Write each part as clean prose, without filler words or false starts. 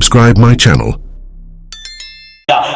subscribe my channel.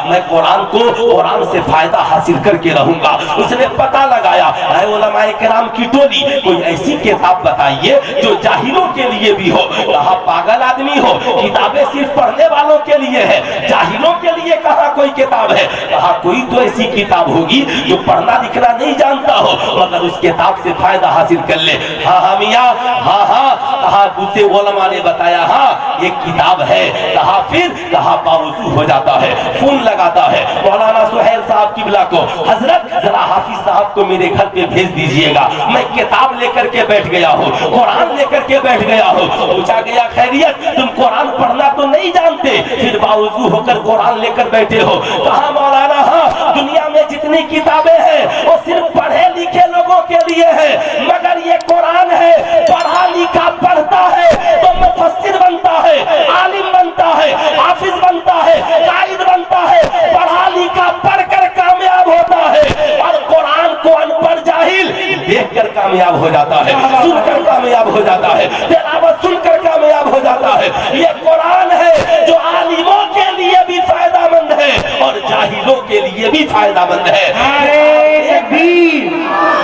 میں قرآن کو قرآن سے فائدہ حاصل کر کے رہوں گا. اس نے پتہ لگایا اے علماء کرام کی ٹولی کوئی ایسی کتاب بتائیے جو جاہلوں کے لیے بھی ہو. کہاں پاگل آدمی ہو, کتابیں صرف پڑھنے والوں کے لیے ہے, جاہلوں کے لیے کہاں کوئی کتاب ہے. کہا کوئی تو ایسی کتاب ہوگی جو پڑھنا لکھنا نہیں جانتا ہو مگر اس کتاب سے فائدہ حاصل کر لے. ہاں ہاں میاں ہاں ہاں. کہا دوسرے علماء نے بتایا ہاں ایک کتاب ہے. کہا پھر کہا باوضو ہو جاتا ہے, فون لگاتا ہے. مولانا سہیل صاحب قبلہ کو حضرت ذرا حافظ صاحب کو میرے گھر پہ بھیج دیجئے گا. میں کتاب لے کر کے بیٹھ گیا ہوں, قرآن لے کر کے بیٹھ گیا ہوں. پوچھا گیا خیریت تم قرآن پڑھنا تو نہیں جانتے پھر باوضو ہو کر قرآن لے کر بیٹھے ہو. کہا مولانا ہاں دنیا میں جتنی کتابیں ہیں وہ صرف پڑھے لکھے لوگوں کے لیے ہے مگر یہ قرآن ہے پڑھا لکھا پڑھتا ہے تو مفسر بنتا ہے, عالم بنتا ہے, حافظ بنتا ہے, قائد بنتا ہے. پڑھا لکھا پڑھ کر کامیاب ہوتا ہے اور قرآن کو ان پڑھ جاہل دیکھ کر کامیاب ہو جاتا ہے, سن کر کامیاب ہو جاتا ہے, تلاوت سن کر کامیاب ہو جاتا ہے. یہ قرآن ہے جو عالموں کے لیے بھی فائدہ مند ہے اور جاہلوں کے لیے بھی فائدہ مند ہے. نعرے تکبیر,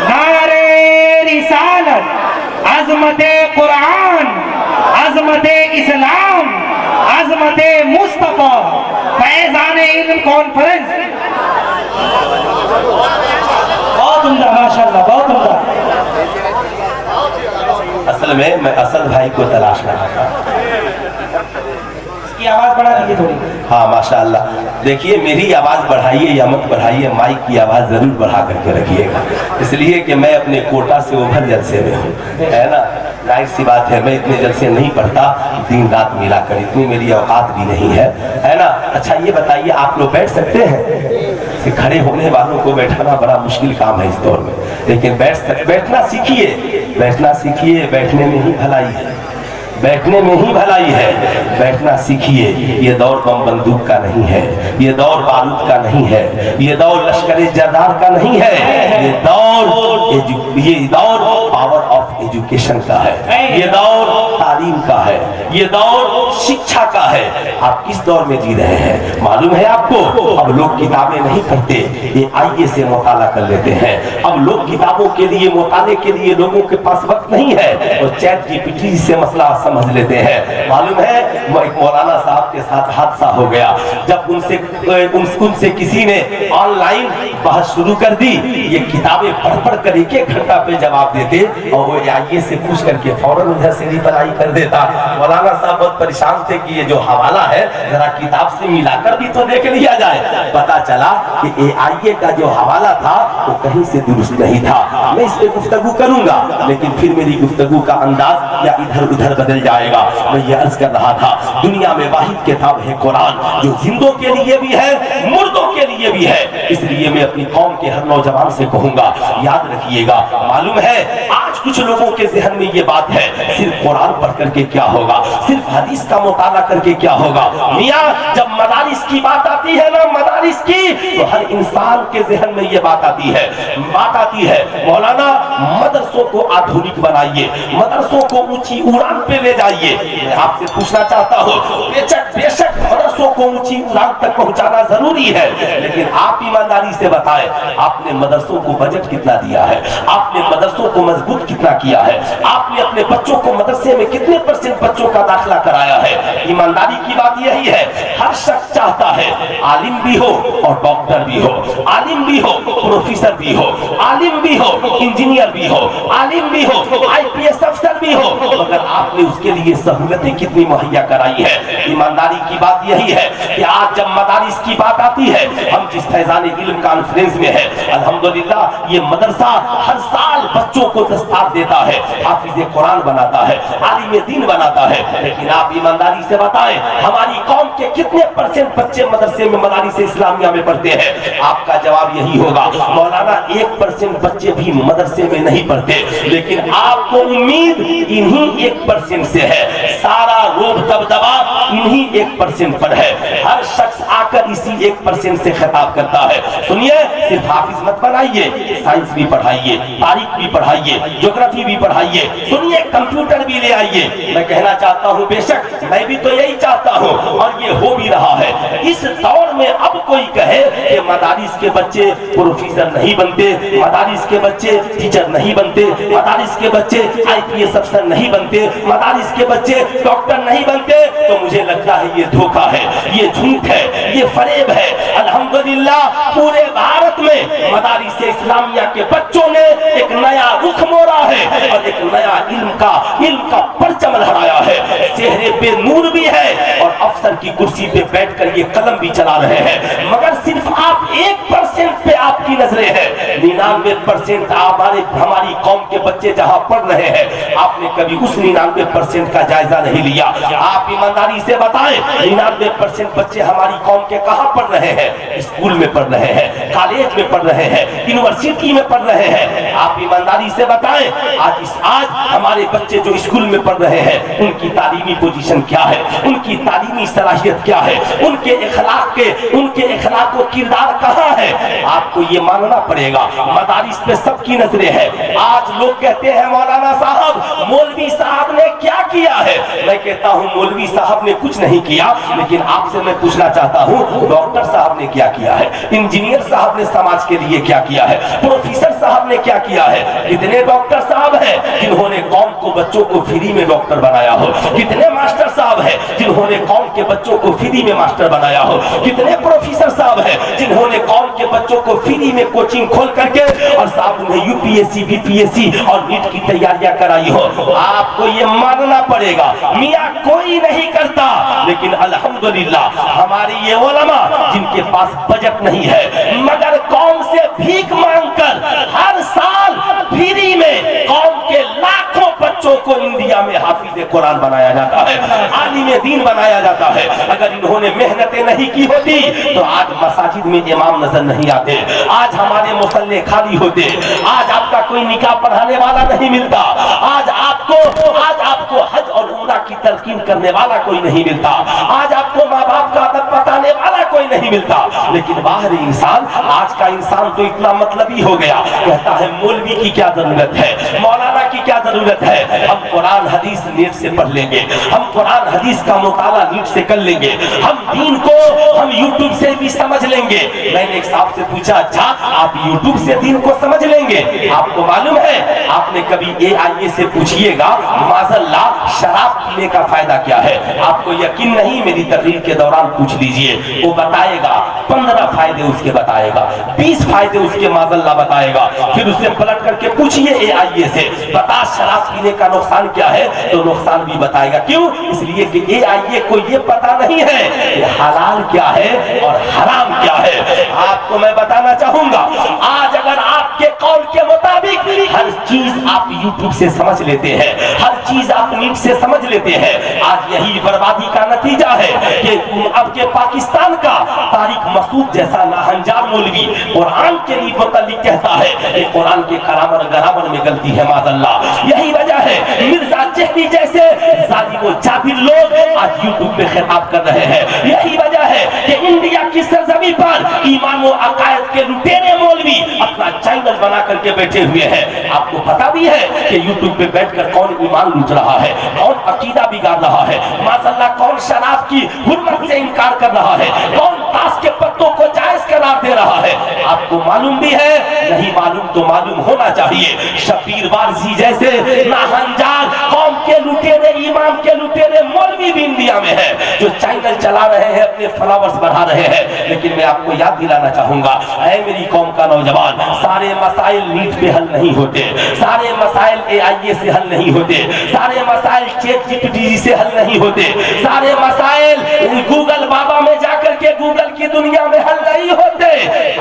نعرے رسالت, عظمت قرآن, عظمت اسلام, عظمت مصطفیٰ, فیضان علم کانفرنس. بہت عمدہ ماشاءاللہ, بہت عمدہ. اصل میں اسد بھائی کو تلاش رہا تھا. اس کی آواز بڑھا دیجیے تھوڑی. ہاں ماشاءاللہ. دیکھیے میری آواز بڑھائیے یا مت بڑھائیے, مائک کی آواز ضرور بڑھا کر کے رکھیے گا, اس لیے کہ میں اپنے کوٹا سے اوبھر جلسے میں ہوں, ہے نا. ظاہر سی بات ہے میں اتنے جلسے نہیں پڑھتا دن رات ملا کر, اتنی میری اوقات بھی نہیں ہے, ہے نا. اچھا یہ بتائیے آپ لوگ بیٹھ سکتے ہیں؟ کھڑے ہونے والوں کو بیٹھانا بڑا مشکل کام ہے اس دور میں, لیکن بیٹھنا سیکھیے, بیٹھنا سیکھیے. بیٹھنے میں ہی بھلائی ہے, بیٹھنے میں ہی بھلائی ہے. بیٹھنا سیکھیے. یہ دور بم بندوق کا نہیں ہے, یہ دور بارود کا نہیں ہے, یہ دور لشکر جردار کا نہیں ہے, یہ دور پاور آف ایجوکیشن کا ہے, یہ دور تعلیم کا ہے, یہ دور شکشا کا ہے. آپ کس دور میں جی رہے ہیں معلوم ہے آپ کو؟ اب لوگ کتابیں نہیں پڑھتے, یہ آئیے سے مطالعہ کر لیتے ہیں. اب لوگ کتابوں کے لیے مطالعے کے لیے لوگوں کے پاس وقت نہیں ہے اور چیٹ جی پی ٹی سے مسئلہ سمجھ لیتے ہیں. معلوم ہے ایک مولانا صاحب کے ساتھ حادثہ ہو گیا جب ان سے کسی نے آن لائن بحث شروع کر دی. یہ کتابیں پڑھ پڑھ کر ایک ایک گھنٹہ پہ جواب دیتے اور وہ آئیے سے پوچھ کر کے فوراً ادھر سے ریپلائی کر دیتا. مولانا صاحب بہت پریشان تھے کہ یہ جو حوالہ ہے ذرا کتاب سے ملا کر بھی تو دیکھ لیا جائے. پتا چلا کہ اے آئی اے کا جو حوالہ تھا وہ کہیں سے درست نہیں تھا. میں اس پہ گفتگو کروں گا لیکن پھر میری گفتگو کا انداز یا ادھر ادھر بدل جائے گا. میں یہ عرض کر رہا تھا دنیا میں واحد کتاب ہے قرآن جو زندوں کے لیے بھی ہے مردوں کے لیے بھی ہے. اس لیے میں اپنی قوم کے ہر نوجوان سے کہوں گا یاد رکھیے گا. معلوم ہے آج کچھ لوگوں کے ذہن میں یہ بات ہے صرف قرآن پڑھ کر کے کیا ہوگا, صرف حدیث کا مطالعہ کر کے کیا ہوگا. میاں جب مدارس کی بات آتی ہے نا, مدارس کی, تو ہر انسان کے ذہن میں یہ بات آتی ہے مولانا مدرسوں کو آدھونک بنائیے, مدرسوں کو اونچی اڑان پہ لے جائیے. میں آپ سے پوچھنا چاہتا ہوں بے شک مدرسوں کو اونچی اڑان تک پہنچانا ضروری ہے, لیکن آپ ایمانداری سے بتائیں آپ نے مدرسوں کو بجٹ کتنا دیا ہے, آپ نے مدرسوں کو مضبوط کتنا کیا ہے, آپ نے اپنے بچوں کو مدرسے میں کتنے % بچوں کا داخلہ کرایا ہے. ایمانداری کی بات یہی ہے ہر شخص چاہتا ہے عالم بھی ہو اور ڈاکٹر بھی ہو, عالم بھی ہو پروفیسر بھی ہو, عالم بھی ہو انجینئر بھی ہو, عالم بھی ہو IPS افسر بھی ہو, مگر آپ نے اس کے لیے سہولتیں کتنی مہیا کرائی ہے. ایمانداری کی بات یہی ہے کہ آج جب مدارس کی بات آتی ہے, ہم جس فیضان علم کانفرنس میں ہے الحمدللہ یہ مدرسہ ہر سال بچوں کو دستار دیتا ہے, حافظ قرآن بناتا ہے, عالم دین بناتا ہے. لیکن آپ ایمانداری سے بتائیں ہماری قوم کے کتنے % بچے مدرسے میں مدارس اسلامیہ میں پڑھتے ہیں؟ آپ کا جواب یہی ہوگا مولانا 1% بچے بھی مدرسے میں نہیں پڑھتے. لیکن آپ کو امید انہی 1% سے ہے, سارا روب دبدبا انہی 1% پر ہے. ہر شخص آ کر اسی 1% سے خطاب کرتا ہے. سنیے صرف حافظ مت بنائیے, سائنس بھی پڑھائیے, تاریخ بھی पढ़ाइए, ज्योग्राफी भी पढ़ाइए, सुनिए कंप्यूटर भी ले आइए। मैं कहना चाहता हूँ बेशक मैं भी तो यही चाहता हूँ और ये हो भी रहा है। इस दौर में अब कोई कहे कि मदारिस के बच्चे प्रोफेसर नहीं बनते, मदारिस के बच्चे टीचर नहीं बनते, मदारिस के बच्चे IPS अफसर नहीं बनते, मदारिस के बच्चे डॉक्टर नहीं बनते, तो मुझे लगता है ये धोखा है, ये झूठ है, ये फरेब है। अल्हम्दुलिल्लाह पूरे भारत में मदारिस इस्लामिया के बच्चों ने एक नया रुख मोड़ा है और एक नया इल्म का परचम लहराया है। चेहरे पे नूर भी है और अफसर की कुर्सी पे बैठकर ये कलम भी चला रहे हैं। मगर सिर्फ आप 1% पे आपकी नजरें हैं, 99% हमारी कौम के बच्चे जहां पढ़ रहे हैं, आपने कभी उस 99% का जायजा नहीं लिया। आप ईमानदारी से बताएं 99% बच्चे हमारी कौम के कहां पढ़ रहे हैं? स्कूल में पढ़ रहे हैं, कॉलेज में पढ़ रहे हैं, यूनिवर्सिटी में पढ़ रहे हैं। आप ईमानदारी से बताएं आज हमारे बच्चे जो स्कूल में पढ़ रहे हैं उनकी तालीमी पोजीशन क्या है, उनकी तालीमी सलाहियत क्या है, उनके इखलाक व किरदार कहाँ है? आपको ये मानना पड़ेगा। मदारिस पे सबकी नजरें हैं। आज लोग कहते हैं मौलाना साहब मौलवी साहब ने क्या किया है? मैं कहता हूँ मौलवी साहब ने कुछ नहीं किया, लेकिन आपसे मैं पूछना चाहता हूँ डॉक्टर साहब ने क्या किया है, इंजीनियर साहब ने समाज के लिए क्या किया है, प्रोफेसर साहब ने क्या किया है? कितने डॉक्टर साहब हैं जिन्होंने कौम को बच्चों को फ्री में डॉक्टर बनाया हो? कितने मास्टर साहब हैं जिन्होंने कौम के बच्चों को फ्री में मास्टर बनाया हो? कितने प्रोफेसर साहब हैं जिन्होंने कौम के बच्चों को फ्री में कोचिंग खोल करके और साथ में UPSC BPSC और नीट की तैयारियां कराई हो? आपको ये मानना पड़ेगा। मियां कोई नहीं करता, लेकिन अल्हम्दुलिल्लाह हमारे ये उलमा जिनके पास बजट नहीं है मगर कौम से भीख मांगकर हर साल फ्री में कौम के लाखों बच्चों को इंडिया में हाफिज कुरान बनाया जाता है, आलिम दीन बनाया जाता है। अगर इन्होंने मेहनतें नहीं की होती तो आज मसाजिद में इमाम नजर नहीं आते, आज हमारे मुसल्ले खाली होते, आज आपका कोई निकाह पढ़ाने वाला नहीं मिलता, आज आपको हज और उम्रा की तलकीन करने वाला कोई नहीं मिलता, आज आपको माँ बाप का अदब बताने वाला कोई नहीं मिलता। लेकिन बाहरी इंसान, आज का इंसान तो इतना मतलबी हो गया, कहता है मौलवी की क्या जरूरत है, मौलाना की क्या जरूरत है? हम कुरान हदीस नेट से पढ़ लेंगे, हम कुरान हदीस का मुताला नेट से कर लेंगे, हम दीन को हम यूट्यूब से भी समझ लेंगे। मैंने एक साहब से पूछा, अच्छा आप यूट्यूब से दीन को समझ लेंगे? आपको मालूम है, आपने कभी AIA से पूछिएगा माज़अल्लाह शराब पीने का फायदा क्या है? आपको यकीन नहीं, मेरी तकरीर के दौरान पूछ लीजिए, वो बताएगा 15 फायदे उसके बताएगा, 20 फायदे उसके माज़अल्लाह बताएगा। फिर उससे पलट करके पूछिए AIA से, बता शराब पीने का नुकसान क्या है? तो नुकसान भी बताएगा। क्यों? इसलिए कि AIA को ये पता नहीं है कि हलाल क्या है और हराम क्या है। आपको मैं बताना चाहूंगा, आज अगर आपके कौल के मुताबिक हर चीज आप YouTube से समझ लेते हैं, हर चीज आप नीट से समझ लेते हैं, आज यही बर्बादी का नतीजा है कि अब के पाकिस्तान का तारिक मसूद जैसा नाहंजार मौलवी कुरान के लिए मुतल्लिक कहता है कि कुरान के ग्रामर में गलती है, माज़अल्लाह। यही वजह है मिर्जा चहरी जैसे जालिम जाबिर लोग आज YouTube पे खिताब कर रहे हैं। यही वजह है कि इंडिया की सरजमी पर ईमान व अकायद के लुटेरे मौलवी अपना चैनल बना करके बैठे हुए हैं। आपको पता भी है कि YouTube पे बैठकर कौन ईमान लूट रहा है, कौन अकीदा बिगाड़ रहा है, माशाअल्लाह कौन शराब की हुर्मत से इनकार कर रहा है, कौन ताश के पत्तों को जायज करार दे रहा है। आपको मालूम भी है, नहीं मालूम तो मालूम होना चाहिए। शबीर वारसी जैसे नाहंजार कौम के लुटेरे, ईमान के लुटेरे मौलवी भी इंडिया में है जो चैनल चला रहे हैं, अपने फॉलोअर्स बढ़ा रहे हैं। लेकिन मैं आपको याद दिलाना चाहूंगा, ऐ मेरी कौम का नौजवान, सारे मसाइल नीट पे हल नहीं होते, सारे मसाइल AIA से हल नहीं होते, सारे मसाइल ChatGPT से हल नहीं होते, सारे मसाइल गूगल बाबा में जाकर के गूगल की दुनिया में हल नहीं होते।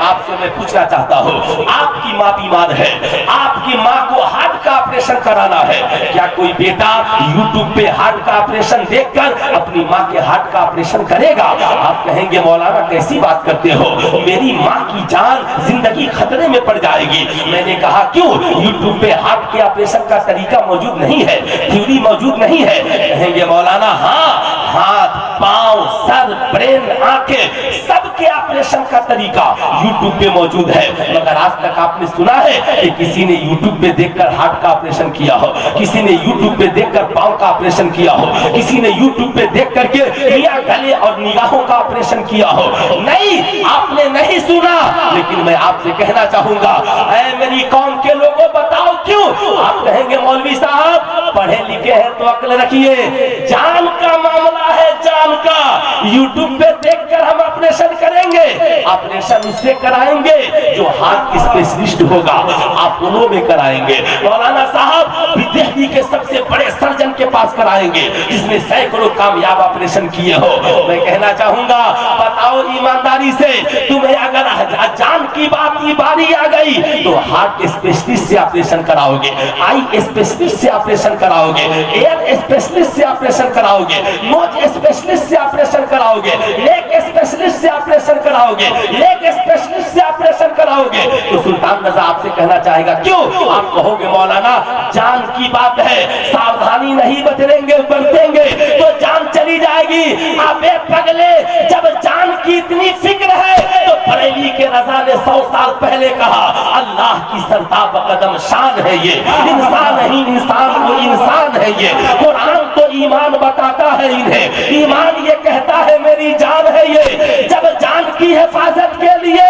आपसे मैं पूछना चाहता हूँ, आपकी माँ बीमार है, आपकी माँ को हार्ट का ऑपरेशन कराना है, क्या कोई बेटा YouTube पे हार्ट का ऑपरेशन देखकर अपनी माँ के हार्ट का ऑपरेशन करेगा? आप कहेंगे मौलाना कैसी बात करते हो, मेरी माँ की जान जिंदगी खतरे में पड़ जाएगी। मैंने कहा क्यों? YouTube पे हार्ट के ऑपरेशन का तरीका मौजूद नहीं है, थ्योरी मौजूद नहीं है। कहेंगे मौलाना हाँ ہاتھ پاؤں سر برین آنکھیں سب کے آپریشن کا طریقہ یوٹیوب پہ موجود ہے. مگر آج تک آپ نے سنا ہے کہ کسی نے یوٹیوب پہ دیکھ کر ہارٹ کا آپریشن کیا ہو, کسی نے یوٹیوب پہ دیکھ کر پاؤں کا آپریشن کیا ہو, کسی نے یوٹیوب پہ دیکھ کر کے میاں گلے اور نگاہوں کا آپریشن کیا ہو؟ نہیں, آپ نے نہیں سنا. لیکن میں آپ سے کہنا چاہوں گا, اے میری قوم کے لوگوں بتاؤ کیوں؟ آپ کہیں گے مولوی صاحب پڑھے لکھے ہیں تو عقل رکھیے, جان کا معاملہ ہے, جان کا. یوٹیوب پہ دیکھ کر ہم آپریشن کریں گے, آپریشن اس سے کرائیں گے جو ہارٹ اسپیشلسٹ ہوگا, آپ انہوں میں کرائیں گے. مولانا صاحب بھی دہلی کے سب سے بڑے سرجن کے پاس کرائیں گے جس میں سینکڑوں کامیاب آپریشن کیے ہو. میں کہنا چاہوں گا, بتاؤ ایمانداری سے, تمہیں اگر جان کی بات کی باری آ گئی تو ہارٹ اسپیشلسٹ سے آپریشن کراؤ گے, آئی اسپیشلسٹ سے آپریشن کراؤ گے, ایئر اسپیشلسٹ سے آپریشن کراؤ گے, نوز اسپیشلسٹ سے آپریشن کراؤ گے, لیگ اسپیشلسٹ سے آپریشن کراؤ گے, لیگ اسپیشلسٹ سے آپریشن کراؤ گے. تو سلطان رضا آپ سے کہنا چاہے گا کیوں؟ آپ کہو گے مولانا جان کی بات ہے, ساودھانی نہیں برتیں گے تو جان چلی جائے گی. ابے پگلے, جب جان کی اتنی فکر ہے تو بریلی کے رضا نے 100 سال پہلے کہا اللہ کی سرتاب قدم شان ہے یہ, انسان نہیں انسان وہ انسان ہے یہ. قرآن تو ایمان بتاتا ہے انہیں, ایمان یہ کہتا ہے میری جان ہے یہ. جب جان کی حفاظت کے لیے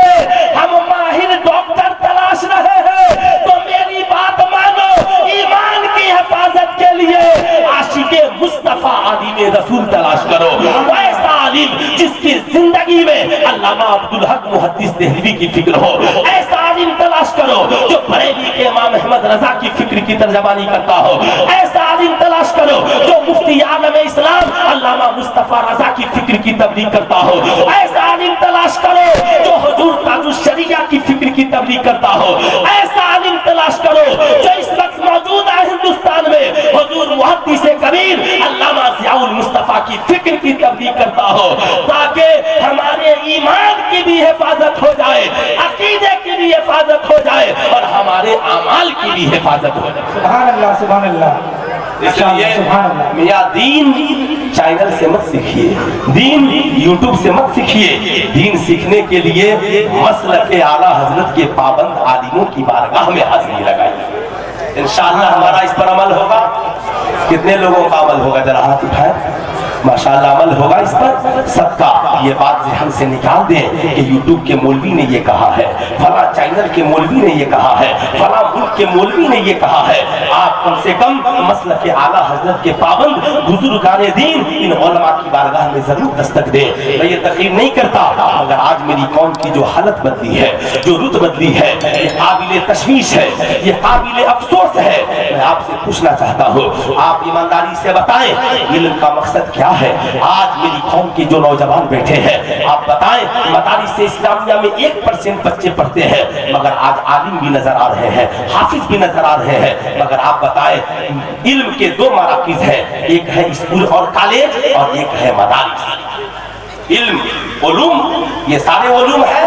ہم ماہر ڈاکٹر تلاش رہے ہیں تو میری بات مانو, ایمان کی حفاظت کے لیے عاشق مصطفیٰ عالم رسول تلاش کرو. ایسا عالم جس کی زندگی میں علامہ عبدالحق محدث دہلوی کی فکر ہو, ایسا عالم تلاش کرو جو بریلی کے امام احمد رضا کی فکر کی ترجمانی کرتا ہو, ایسا عالم تلاش کرو جو مفتی عالم اسلام علامہ مصطفیٰ رضا کی فکر کی تبلیغ کرتا ہو, ایسا عالم تلاش کرو جو حضور تاج الشریعہ کی فکر کی تبلیغ کرتا ہو, ایسا عالم تلاش کرو جو اس وقت موجود ہے ہندوستان میں حضور محدث کبیر علامہ ضیاء المصطفیٰ کی فکر کی تبلیغ کرتا ہو, تاکہ ہمارے ایمان کی بھی حفاظت ہو جائے, عقیدے کی بھی حفاظت ہو جائے اور ہمارے اعمال کی بھی حفاظت ہو جائے. سبحان اللہ, سبحان اللہ. اس لیے میاں دین چینل سے مت سیکھیے, دین یوٹیوب سے مت سیکھیے, دین سیکھنے کے لیے مسلک اعلیٰ حضرت کے پابند عالموں کی بارگاہ میں حاضری لگائیے. انشاءاللہ ہمارا اس پر عمل ہوگا. کتنے لوگوں کا عمل ہوگا؟ ذرا ہاتھ اٹھائیں. ماشاءاللہ عمل ہوگا اس پر. سب کا یہ بات ذہن سے نکال دیں کہ یوٹیوب کے مولوی نے یہ کہا ہے, فلاں چینل کے مولوی نے یہ کہا ہے, فلاں ملک کے مولوی نے یہ کہا ہے. آپ کم سے کم مسلک اعلیٰ حضرت کے پابند بزرگان دین ان علماء کی بارگاہ میں ضرور دستک دیں. میں یہ تقریر نہیں کرتا, مگر آج میری قوم کی جو حالت بدلی ہے, جو رت بدلی ہے, یہ قابل تشویش ہے, یہ قابل افسوس ہے. میں آپ سے پوچھنا چاہتا ہوں, آپ ایمانداری سے بتائیں علم کا مقصد کیا ہے؟ آج میری قوم کے جو نوجوان بیٹھے ہیں, آپ بتائیں مدارس اسلامیہ میں 1% بچے پڑھتے ہیں, مگر آج عالم بھی نظر آ رہے ہیں, حافظ بھی نظر آ رہے ہیں. مگر آپ بتائیں علم کے 2 مراکز ہیں, ایک ہے اسکول اور کالج اور ایک ہے مدارس. علم علوم یہ سارے علوم ہیں,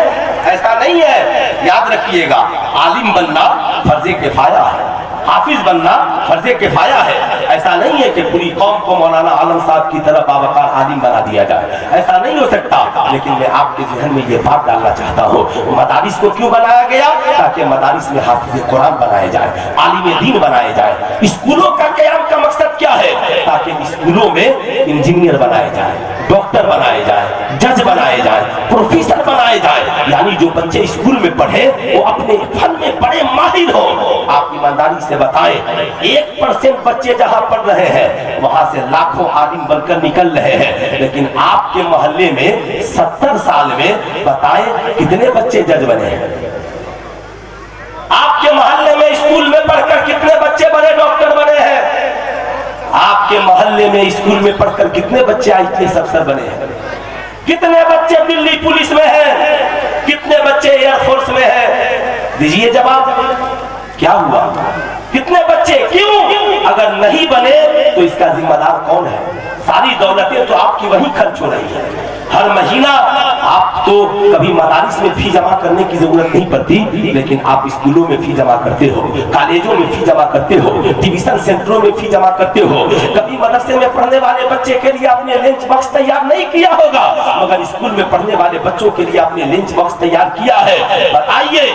ایسا نہیں ہے. یاد رکھیے گا, عالم بننا فرض کفایہ ہے, حافظ بننا فرض کفایہ ہے. ایسا نہیں ہے کہ پوری قوم کو مولانا عالم صاحب کی طرف باوقار عالم بنا دیا جائے, ایسا نہیں ہو سکتا. لیکن میں آپ کے ذہن میں یہ بات ڈالنا چاہتا ہوں, مدارس کو کیوں بنایا گیا؟ تاکہ مدارس میں حافظ قرآن بنائے جائے, عالم دین بنائے جائے. اسکولوں کا قیام کا مقصد کیا ہے؟ تاکہ اسکولوں میں انجینئر بنائے جائے, ڈاکٹر بنائے جائے, جج بنائے جائے, پروفیسر بنائے جائے. یعنی جو بچے اسکول میں پڑھے وہ اپنے فن میں بڑے ماہر ہوں. آپ ایمانداری سے بتائیں 1% بچے جہاں پڑھ رہے ہیں وہاں سے لاکھوں عالم بن کر نکل رہے ہیں. لیکن آپ کے محلے میں 70 سال میں بتائیں کتنے بچے جج بنے ہیں؟ آپ کے محلے میں اسکول میں پڑھ کر کتنے بچے بڑے ڈاکٹر بنے ہیں؟ آپ کے محلے میں اسکول میں پڑھ کر کتنے بچے IPS افسر بنے ہیں؟ کتنے بچے دلی پولیس میں ہیں؟ کتنے بچے ایئر فورس میں ہیں؟ دیجئے جواب. کیا ہوا؟ کتنے بچے؟ کیوں؟ اگر نہیں بنے تو اس کا ذمہ دار کون ہے؟ ساری دولتیں تو آپ کی وہی خرچ ہو رہی ہے. ہر مہینہ آپ تو کبھی مدارس میں فی جمع کرنے کی ضرورت نہیں پڑتی، لیکن آپ اسکولوں میں فی جمع کرتے ہو، کالجوں میں فی جمع کرتے ہو، ٹیوشن سینٹروں میں فی جمع کرتے ہو. کبھی مدرسے میں پڑھنے والے بچے کے لیے آپ نے لنچ باکس تیار نہیں کیا ہوگا، مگر اسکول میں پڑھنے والے بچوں کے لیے آپ نے لنچ باکس تیار کیا ہے. بتائیے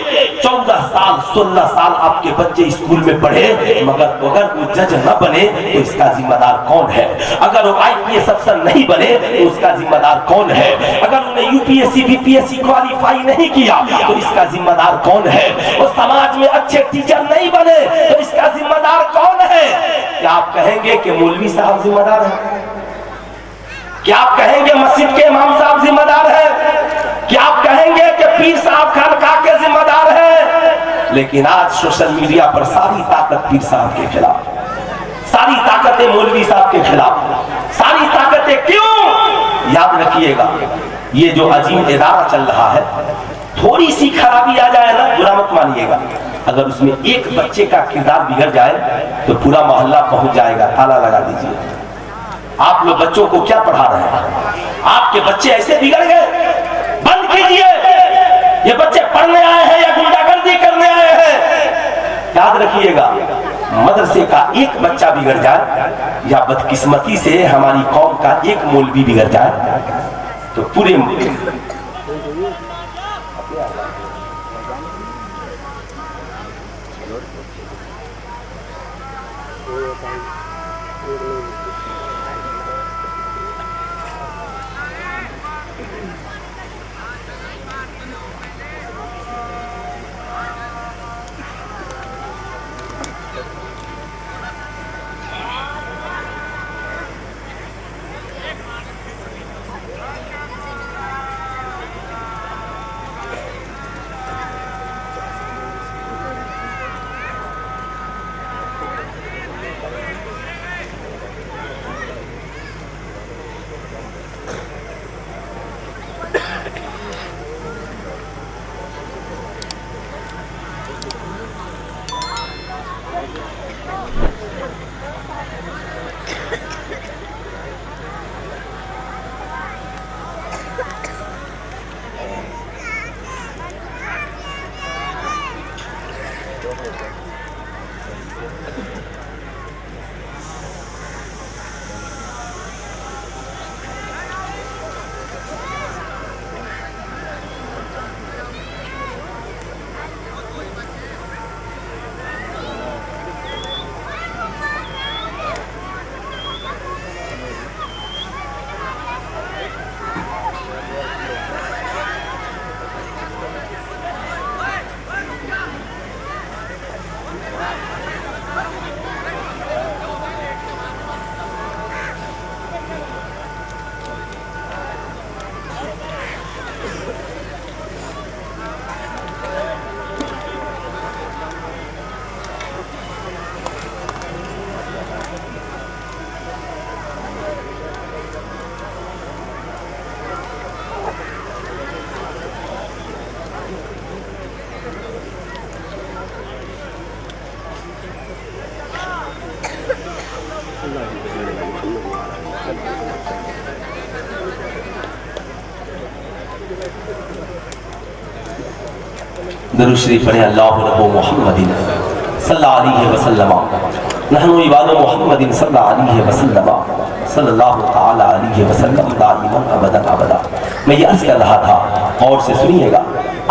14 سال 16 سال آپ کے بچے اسکول میں پڑھے، مگر اگر وہ جج نہ بنے تو اس کا ذمہ دار کون ہے؟ اگر وہ IPS افسر نہیں بنے تو اس کا ذمہ دار کون ہے؟ اگر انہیں UPSC BPSC کوالیفائی نہیں کیا تو اس کا ذمہ دار کون ہے؟ وہ سماج میں اچھے ٹیچر نہیں بنے تو اس کا ذمہ دار کون ہے؟ کیا آپ کہیں گے کہ مولوی صاحب ذمہ دار ہیں؟ کیا آپ کہیں گے مسجد کے امام صاحب ذمہ دار ہیں؟ کیا آپ کہیں گے کہ پیر صاحب خانقاہ کے ذمہ دار ہیں؟ لیکن آج سوشل میڈیا پر ساری طاقت پیر صاحب کے خلاف، ساری طاقتیں مولوی صاحب کے خلاف، ساری طاقتیں کیوں؟ یاد رکھیے گا یہ جو عظیم ادارہ چل رہا ہے، تھوڑی سی خرابی آ جائے نا برا مت مانیے گا، اگر اس میں ایک بچے کا کردار بگڑ جائے تو پورا محلہ پہنچ جائے گا. تالا لگا دیجیے. آپ لوگ بچوں کو کیا پڑھا رہے ہیں؟ آپ کے بچے ایسے بگڑ گئے، بند کیجئے. یہ بچے پڑھنے آئے ہیں یا گنڈا گردی کرنے آئے ہیں؟ یاد رکھیے گا مدرسے کا ایک بچہ بگڑ جائے یا بدقسمتی سے ہماری قوم کا ایک مولوی بگڑ جائے تو پورے درود شریف پڑھیں. اللہ رب محمد صلی اللہ علیہ وسلم نحن عباد محمد صلی اللہ علیہ وسلم صلی اللہ تعالی علیہ وسلم دائما ابدا ابدا. میں یہ عرض کر رہا تھا، اور سے سنیے گا،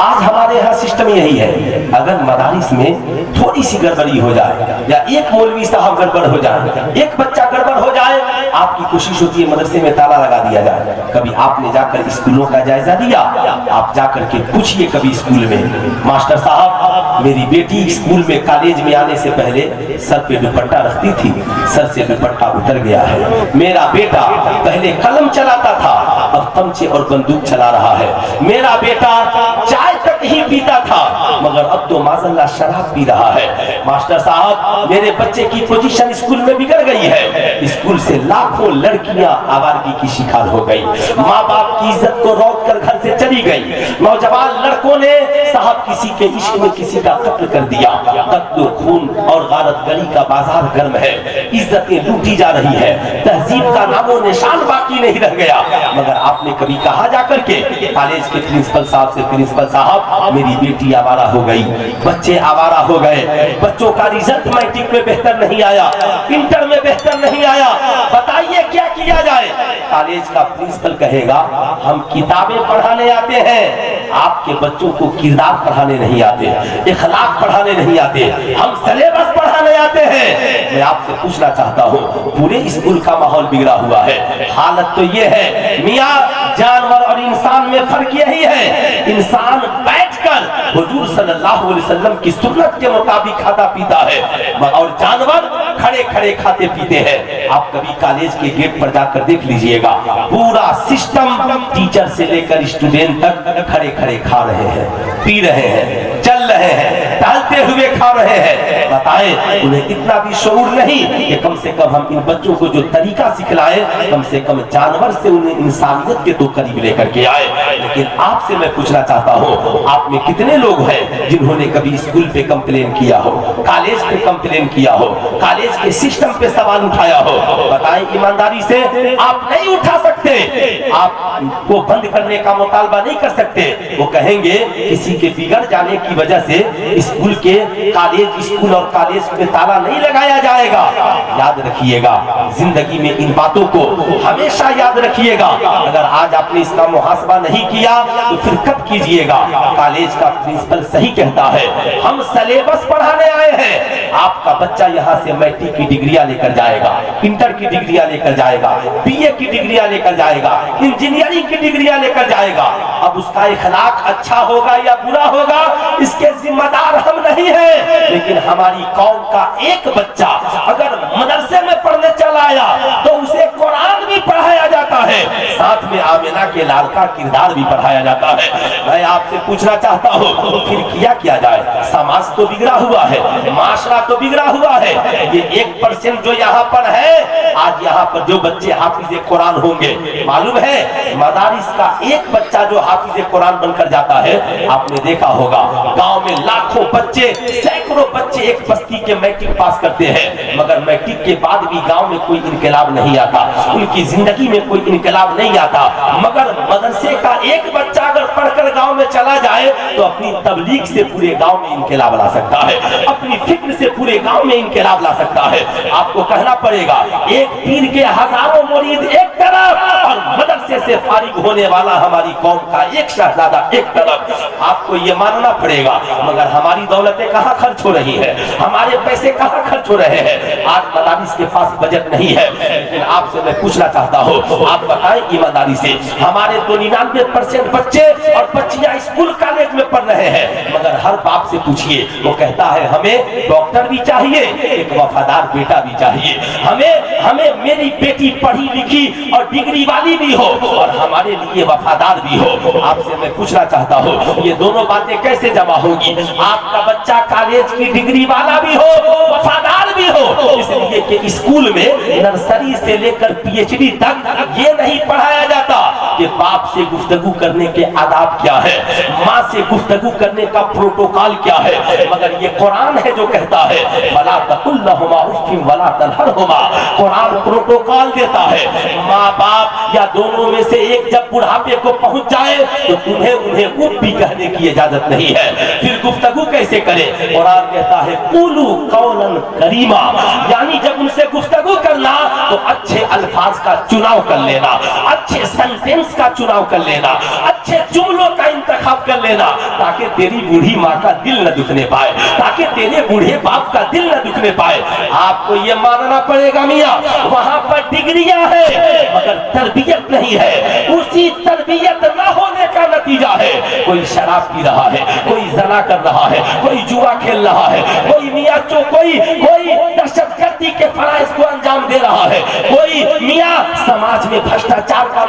آج ہمارے ہاں سسٹم یہی ہے، اگر مدارس میں تھوڑی سی گڑبڑی ہو جائے یا ایک مولوی صاحب گڑبڑ ہو جائے، ایک بچہ گڑبڑ ہو جائے، آپ کی کوشش ہوتی ہے مدرسے میں تالا لگا دیا جائے. کبھی آپ نے جا کر اسکولوں کا جائزہ لیا؟ آپ جا کر کے پوچھئے کبھی اسکول میں، ماسٹر صاحب میری بیٹی اسکول میں کالج میں آنے سے پہلے سر پہ دوپٹہ رکھتی تھی، سر سے دوپٹہ اتر گیا ہے. میرا بیٹا پہلے قلم چلاتا تھا، اب تمچے اور بندوق چلا رہا ہے. میرا بیٹا چائے تک ہی پیتا تھا، مگر اب تو معاذ اللہ شراب پی رہا ہے. ماسٹر صاحب میرے بچے کی پوزیشن اسکول میں بگڑ گئی ہے، اسکول سے لاکھوں لڑکیاں آوارگی کی شکار ہو گئی، ماں باپ کی عزت کو روک کر گھر سے چلی گئی. نوجوان لڑکوں نے صاحب کسی کے عشق میں کسی का कत्ल कर दिया। कत्ल, खून और गारतगरी का बाजार गर्म है, इज्जतें लूटी जा रही है, तहजीब का नामो निशान बाकी नहीं रह गया। मगर आपने कभी कहा जाकर के कॉलेज के प्रिंसिपल साहब से, प्रिंसिपल साहब मेरी बेटी आवारा हो गई, बच्चे आवारा हो गए, बच्चों का रिजल्ट मैट्रिक में बेहतर नहीं आया, इंटर में बेहतर नहीं आया, बताइए क्या किया जाए? कॉलेज का प्रिंसिपल कहेगा हम किताबें पढ़ाने आते हैं, आपके बच्चों को किरदार पढ़ाने नहीं आते, इखलाक पढ़ाने नहीं आते, हम सिलेबस पढ़ाने आते हैं। मैं आपसे पूछना चाहता हूँ, पूरे स्कूल का माहौल बिगड़ा हुआ है। हालत तो ये है मियाँ, जानवर और इंसान में फर्क यही है, इंसान बैठकर हुजूर सल्लल्लाहु अलैहि वसल्लम की सुन्नत के मुताबिक खाता पीता है और जानवर खड़े खड़े खाते पीते हैं। आप कभी कॉलेज के गेट पर जाकर देख लीजिएगा, पूरा सिस्टम टीचर से लेकर स्टूडेंट तक खड़े खड़े खा रहे हैं, पी रहे हैं, चल रहे हैं, टहलते हुए खा रहे हैं। बताएं उन्हें इतना भी शऊर नहीं कि कम से कम हम इन बच्चों को जो तरीका सिखलाए, कम से कम जानवर से उन्हें इंसानियत के तो करीब लेकर के आए। लेकिन आपसे मैं पूछना चाहता हूँ, आप में कितने लोग हैं जिन्होंने कभी स्कूल पे कंप्लेन किया हो, कॉलेज पे कंप्लेन किया हो, कॉलेज के सिस्टम पे सवाल उठाया हो? बताएं ईमानदारी से, आप नहीं उठा सकते, आपको बंद करने का मुतालबा नहीं कर सकते। वो कहेंगे किसी के बिगड़ जाने की वजह से स्कूल के स्कूल और कॉलेज पे ताला नहीं लगाया जाएगा। याद रखिएगा, जिंदगी में इन बातों को हमेशा याद रखिएगा। अगर आज आपने इसका मुहासबा नहीं किया तो फिर कब कीजिएगा? कॉलेज का प्रिंसिपल सही कहता है, हम सिलेबस पढ़ाने आए हैं। आपका बच्चा यहाँ से मैट्रिक की डिग्रियां लेकर जाएगा, इंटर की डिग्रियां लेकर जाएगा, बीए की डिग्रियां लेकर जाएगा, इंजीनियरिंग की डिग्रियां लेकर जाएगा। अब उसका इखलाक अच्छा होगा या बुरा होगा, इसके जिम्मेदार हम नहीं हैं। लेकिन हमारी कौम का एक बच्चा अगर मदरसे में पढ़ने चला आया तो उसे कुरान भी पढ़ाया जाता है, साथ में आमिना के लाल का किरदार भी पढ़ाया जाता है। मैं आपसे पूछना चाहता हूँ, तो फिर क्या जाए? समाज तो बिगड़ा हुआ है, माशरा तो बिगड़ा हुआ है। ये 1% जो यहाँ पर है, आज यहाँ पर जो बच्चे हाफिज कुरान होंगे, मालूम है मदारिस का एक बच्चा जो हाफिज कुरान बनकर जाता है, आपने देखा होगा गांव में लाखों बच्चे, सैकड़ों बच्चे एक बस्ती के मैट्रिक पास करते हैं, मगर मैट्रिक के बाद भी गांव में कोई इनकलाब नहीं आता, उनकी जिंदगी में कोई इनकलाब नहीं आता। मगर मदरसे का एक बच्चा अगर पढ़कर गांव में चला जाए तो अपनी तबलीग से पूरे गांव में इनकलाब ला सकता है, अपनी फिक्र से पूरे गांव में इनकलाब ला सकता है। आपको कहना पड़ेगा, एक पीर के हजारों मुरीद एक तरफ और मदरसे से फारिग होने वाला हमारी कौम का एक शहजादा एक तरफ। आपको ये मानना पड़ेगा। मगर हमारी दौलतें कहाँ खर्च हो रही है, हमारे पैसे कहाँ खर्च हो रहे हैं? आज मदारिस के पास बजट नहीं है। लेकिन आपसे मैं पूछना चाहता हूँ, आप बताएं ईमानदारी से, हमारे तो 99% बच्चे और बच्चियां स्कूल कॉलेज में पढ़ रहे हैं, मगर हर बाप से पूछिए, वो कहता है हमें डॉक्टर भी चाहिए, एक वफादार बेटा भी चाहिए, हमें मेरी बेटी पढ़ी लिखी और डिग्री वाली भी हो और हमारे लिए वफादार भी हो। आपसे मैं पूछना चाहता हूँ, ये दोनों बातें कैसे जमा होगी? आपका बच्चा कॉलेज की डिग्री वाला भी हो, वफादार भी हो, इसलिए कि स्कूल में नर्सरी से लेकर पीएचडी तक ये नहीं पढ़ाया जाता कि बाप से गुफ्तगू करने के आदाब क्या है, माँ से गुफ्तगू करने का प्रोटोकॉल क्या है। मगर ये कुरान है जो कहता है वला तकुल लहुमा उफ़्फ़िन वला तनहरहुमा। कुरान प्रोटोकॉल देता है, माँ बाप या दोनों में से एक जब बुढ़ापे को पहुंच जाए तो तुम्हें उन्हें उफ भी कहने की इजाजत नहीं है। फिर गुफ्तगू कैसे करे? कुरान कहता है कुलू कौलन करीमा, यानी जब उनसे गुफ्तगू करना तो अच्छे अल्फाज का चुनाव कर लेना, अच्छे सेंटेंस का चुनाव कर लेना, अच्छे जुमलों का इंतखाब कर लेना, ताकि तेरी बूढ़ी माँ का दिल न दुखने पाए, ताकि तेरे बूढ़े बाप का दिल न दुखने पाए। आपको ये मानना पड़ेगा मियाँ, वहाँ पर डिग्रियां है मगर तरबियत नहीं है। उसी तरबियत न होने का नतीजा है कोई शराब पी रहा है, कोई जना कर रहा है, कोई जुआ खेल रहा है, कोई मियाँ कोई दहशतगर्दी के फराइज को अंजाम दे रहा है, कोई मियाँ समाज में भ्रष्टाचार का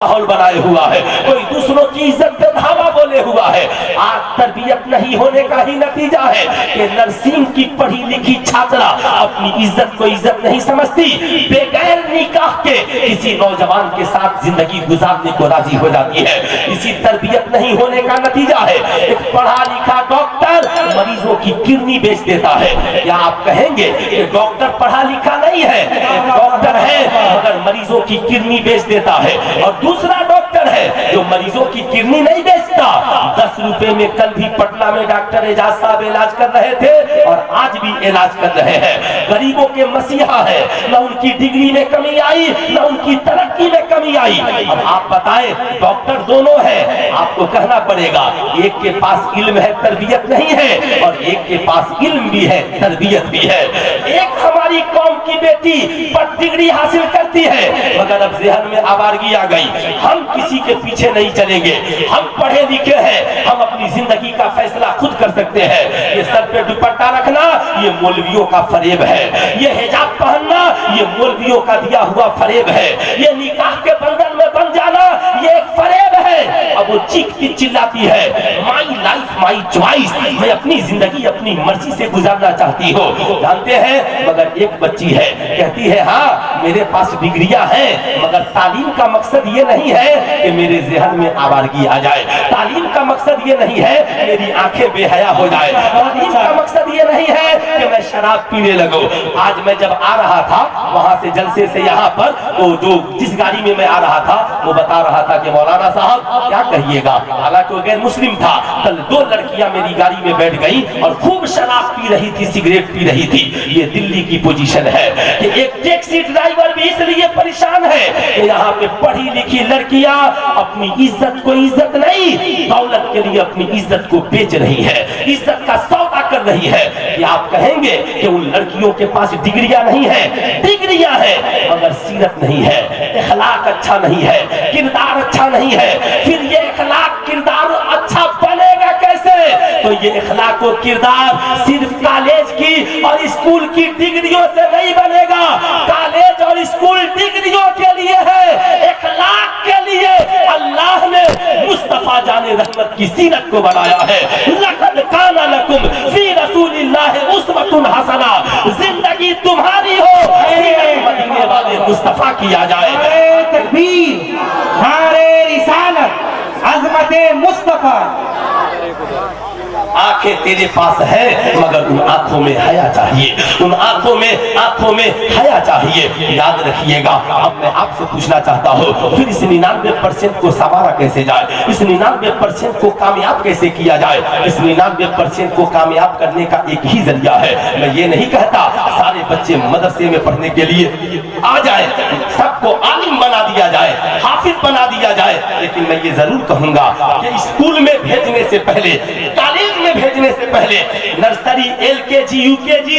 माहौल बनाए हुआ है, कोई दूसरों की इज्जत पे धावा बोले हुआ है। है। आज तरबियत नहीं होने का ही नतीजा है कि नर्सिंग की पढ़ी लिखी छात्रा अपनी इज्जत को इज्जत नहीं समझती, बगैर निकाह के किसी नौजवान के साथ जिंदगी गुजारने को राजी हो जाती है। इसी तरबियत नहीं होने का नतीजा है एक पढ़ा लिखा डॉक्टर मरीजों की किडनी बेच देता है। क्या आप कहेंगे कि डॉक्टर पढ़ा लिखा नहीं है? डॉक्टर है मगर मरीजों की किडनी बेच देता है। और दूसरा डॉक्टर है जो मरीजों की किडनी नहीं बेचता। 10 रुपए में कल भी पटना में डॉक्टर एजाज साहब इलाज कर रहे थे और आज भी इलाज कर रहे हैं। गरीबों के मसीहा है, न उनकी डिग्री में कमी आई न उनकी तरक्की में कमी आई। अब आप बताएं, डॉक्टर दोनों है, आपको कहना पड़ेगा एक के पास इल्म है तरबियत नहीं है और एक के पास इल्म भी है तरबियत भी है। एक हमारी कौम की बेटी पर डिग्री हासिल करती है मगर अब ज़हन में आवारगी आ गई, हम किसी के पीछे नहीं चलेंगे, हम पढ़े लिखे हैं, हम अपनी जिंदगी का फैसला खुद कर सकते हैं। ये सर पे दुपट्टा रखना ये मौलवियों का फरेब है, ये हिजाब पहनना ये मौलवियों का दिया हुआ फरेब है, ये निकाह के बंधन में बन जाना ये एक फरेब है। अब वो चीखती चिल्लाती है माई लाइफ माई चॉइस, मैं अपनी जिंदगी अपनी मर्जी से गुजारना चाहती हूँ। जानते हैं मगर एक बच्ची है कहती है हाँ मेरे पास डिग्रियां हैं मगर तालीम का मकसद ये नहीं है कि मेरे ज़हन में आवारगी आ जाए, तालीम का मकसद ये नहीं है मेरी आंखें बेहया हो जाए, तालीम का मकसद ये नहीं है कि मैं शराब पीने लगूं। आज मैं जब आ रहा था वहां से जलसे से यहाँ पर तो जो जिस गाड़ी में मैं आ रहा था वो बता रहा था कि मौलाना साहब क्या कहिएगा, हालांकि वो गैर मुस्लिम था, कल 2 लड़कियां मेरी गाड़ी में बैठ गई और खूब शराब पी रही थी, सिगरेट पी रही थी। ये दिल्ली की पोजीशन है कि एक टैक्सी ड्राइवर भी इसलिए परेशान है कि यहाँ पे पढ़ी लिखी लड़कियां अपनी इज्जत को इज्जत नहीं दौलत के लिए अपनी इज्जत को बेच रही है, इज्जत का सौदा कर रही है। कि आप कहेंगे कि उन लड़कियों के पास डिग्रियां नहीं है, डिग्रियां है मगर सीरत नहीं है, इखलाक अच्छा नहीं है, किरदार अच्छा नहीं है। फिर ये इखलाक किरदार अच्छा बनेगा कैसे? तो ये इखलाक और किरदार सिर्फ कॉलेज की और स्कूल की डिग्रियों से नहीं बनेगा। कॉलेज और स्कूल डिग्रियों के लिए है, इखलाक के लिए अल्लाह ने मुस्तफा जाने रहमत की सीरत को बनाया है। लक़द काना लकुम फी रसूलिल्लाहि उस्वतुन हसना, जिंदगी तुम्हारी हो सीरत मदीने वाले मुस्तफा की आ जाए। नारे तकबीर, नारे रिसालत, अज़मते मुस्तफा। आंखें तेरे पास है मगर उन आंखों में हया चाहिए, उन आंखों में हया चाहिए। याद रखिएगा। अब मैं आपसे पूछना चाहता हूँ फिर इस 99% को संवारा कैसे जाए, इस 99% को कामयाब कैसे किया जाए? इस 99% को कामयाब करने का एक ही जरिया है। मैं ये नहीं कहता सारे बच्चे मदरसे में पढ़ने के लिए आ जाए, सबको आलिम बना दिया जाए, हाफिज बना दिया जाए, लेकिन मैं ये जरूर कहूंगा कि स्कूल में भेजने से पहले, कॉलेज में भेजने से पहले नर्सरी LKG UKG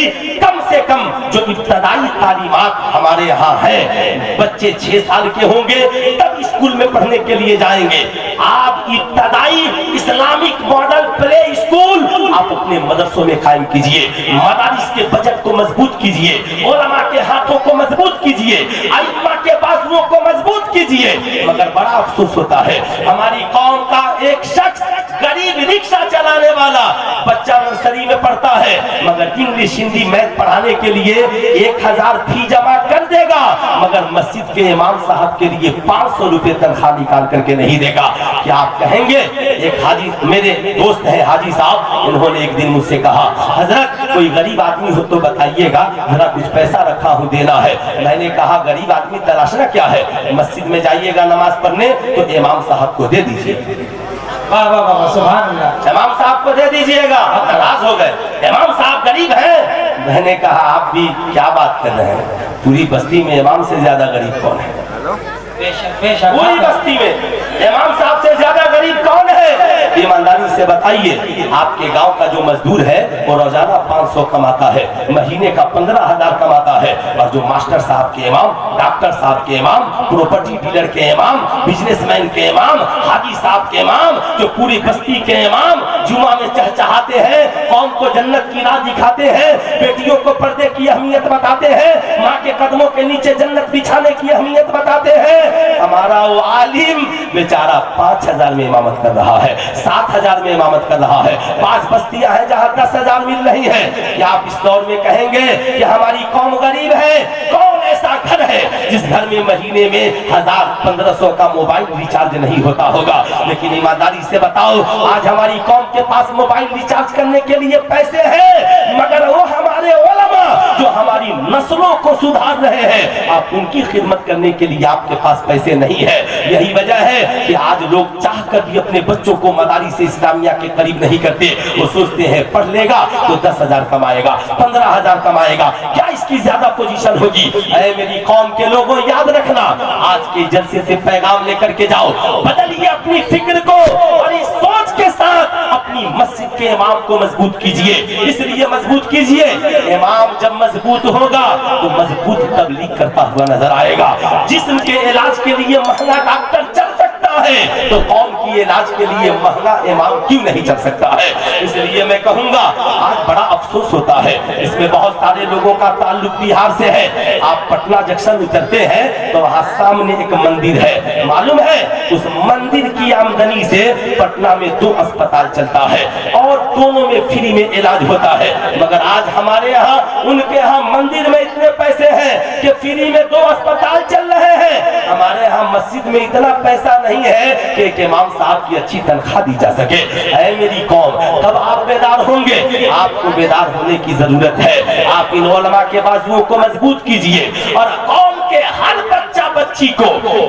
कम से कम जो इब्तदाई तालीमात हमारे यहाँ है, बच्चे 6 साल के होंगे तब स्कूल में पढ़ने के लिए जाएंगे। आप इब्तदाई इस्लामिक मॉडल प्ले स्कूल आप अपने मदरसों में कायम कीजिए, मदारिस के बजट को मजबूत कीजिए, उलमा के हाथों को मजबूत कीजिए, आइम्मा के बाजुओं को मजबूत कीजिए। मगर बड़ा अफसोस होता है हमारी कौम का एक शख्स गरीब रिक्शा चलाने वाला बच्चा नर्सरी में पढ़ता है मगर इंग्लिश हिंदी मैथ पढ़ाने के लिए 1000 फी जमा कर देगा मगर मस्जिद के इमाम साहब के लिए 500 रुपए तनख्वाह निकाल करके नहीं देगा। क्या आप कहेंगे? एक हाजी मेरे दोस्त हैं हाजी साहब, उन्होंने एक दिन मुझसे कहा हजरत कोई गरीब आदमी हो तो बताइएगा, जरा कुछ पैसा रखा हूँ देना है। मैंने कहा गरीब आदमी तलाशना क्या है, मस्जिद में जाइएगा नमाज पढ़ने तो इमाम साहब को दे दीजिए। वाह वाह वाह, सुभान अल्लाह। इमाम साहब को दे दीजिएगा। नाराज हो गए, इमाम साहब गरीब हैं। मैंने कहा आप भी क्या बात कर रहे हैं, पूरी बस्ती में इमाम से ज्यादा गरीब कौन है? पूरी बस्ती में इमाम साहब से ज्यादा गरीब कौन है? ईमानदारी से बताइए। आपके गांव का जो मजदूर है वो रोजाना 500 कमाता है, महीने का 15,000 कमाता है, और जो मास्टर साहब के इमाम, डॉक्टर साहब के इमाम, प्रॉपर्टी डीलर के इमाम, बिजनेसमैन के इमाम, हाजी साहब के इमाम, जो पूरी बस्ती के इमाम जुमा में चहचहाते हैं, कौम को जन्नत की राह दिखाते हैं, बेटियों को पर्दे की अहमियत बताते हैं, माँ के कदमों के नीचे जन्नत बिछाने की अहमियत बताते हैं, हमारा वो आलिम बेचारा 5,000 में इमामत कर रहा है, 7,000 में میں امامت کر رہا ہے. 5 بستیاں ہیں جہاں 10,000 مل رہی ہیں. کیا آپ اس دور میں کہیں گے کہ ہماری قوم غریب ہے؟ کون ایسا گھر ہے جس گھر میں مہینے میں 1,000-1,500 کا موبائل ریچارج نہیں ہوتا ہوگا؟ لیکن ایمانداری سے بتاؤ، آج ہماری قوم کے پاس موبائل ریچارج کرنے کے لیے پیسے ہیں، مگر وہ ہمارے علماء جو ہماری نسلوں کو سدھار رہے ہیں، آپ ان کی خدمت کرنے کے لیے آپ کے پاس پیسے نہیں ہے. یہی وجہ ہے کہ آج لوگ چاہ کر بھی اپنے بچوں کو مدارس اسلامیہ کے قریب نہیں کرتے. وہ سوچتے ہیں پڑھ لے گا تو 10,000 کمائے گا، 15,000 کمائے گا، کیا اس کی زیادہ پوزیشن ہوگی؟ اے میری قوم کے لوگوں، یاد رکھنا، آج کے جلسے سے پیغام لے کر کے جاؤ، بدلیے اپنی فکر کو اور اس سوچ کے ساتھ اپنی مسجد کے امام کو مضبوط کیجئے. اس لیے مضبوط کیجئے، امام جب مضبوط ہوگا تو مضبوط تبلیغ کرتا ہوا نظر آئے گا. جسم کے علاج کے لیے مہنگا ڈاکٹر چل سکتا ہے تو قوم کی علاج کے لیے مہنگا امام کیوں نہیں چل سکتا ہے؟ اس لیے میں کہوں گا، آج بڑا افسوس ہوتا ہے، اس میں بہت سارے لوگوں کا تعلق بہار سے ہے. آپ پٹنہ جنکشن اترتے ہیں تو وہاں سامنے ایک مندر ہے، معلوم ہے اس مندر کی آمدنی سے پٹنہ میں 2 اسپتال چلتا ہے اور دونوں میں فری میں علاج ہوتا ہے. مگر آج ہمارے یہاں، ان کے یہاں مندر میں اتنے پیسے ہیں کہ فری میں 2 اسپتال چل رہے ہیں. ہمارے یہاں مسجد میں اتنا پیسہ نہیں ہے کہ ایک امام صاحب کی اچھی تنخواہ دی جا سکے. اے میری قوم، کب آپ بیدار ہوں گے؟ آپ کو بیدار ہونے کی ضرورت ہے. آپ ان علماء کے بازوؤں کو مضبوط کیجئے اور قوم کے ہر بچہ بچی کو